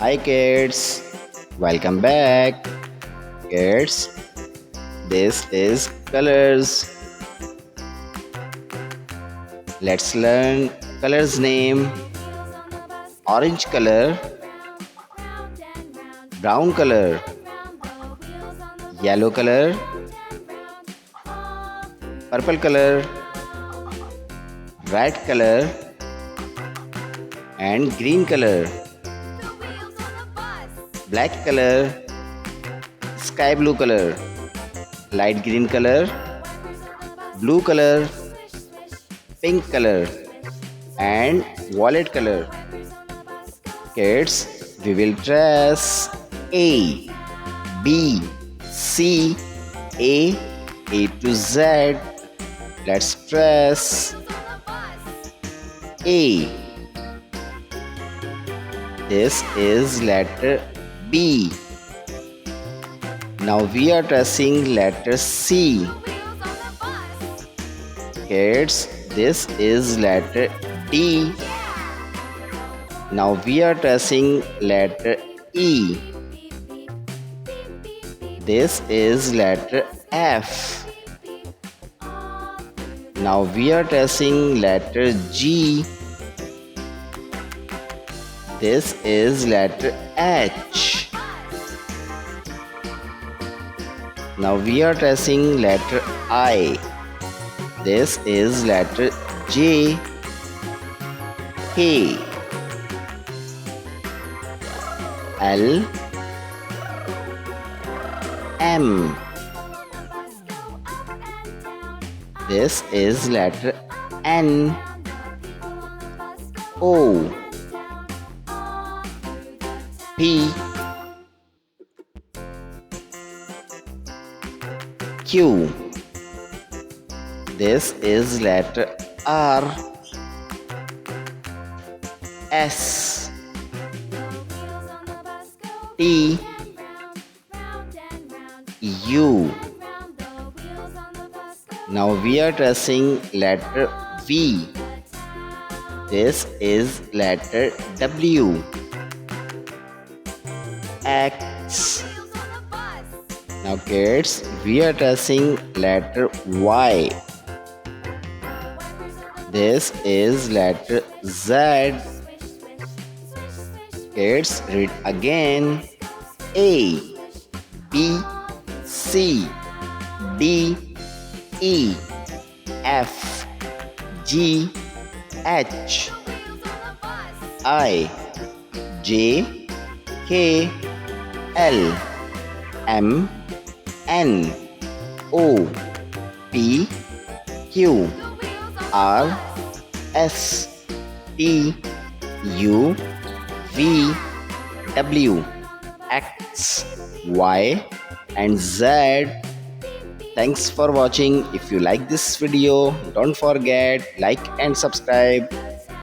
Hi kids, welcome back. Kids, this is colors. Let's learn colors name. Orange color, brown color, yellow color, purple color, red color and green color. Black color, sky blue color, light green color, blue color, pink color and violet color. Kids, we will trace A, B, C, A to Z. Let's trace A. This is letter B. Now we are tracing letter C. Kids, this is letter D. Now we are tracing letter E. This is letter F. Now we are tracing letter G. This is letter H. Now we are tracing letter I. This is letter J, K, L, M. This is letter N, O, P, Q. This is letter R, S, T, U. Now we are tracing letter V. This is letter W, X. Now kids, we are tracing letter Y. This is letter Z. Kids, read again. A, B, C, D, E, F, G, H, I, J, K, L, M, N, O, P, Q, R, S, T, U, V, W, X, Y and Z. Thanks for watching. If you like this video, don't forget like and subscribe.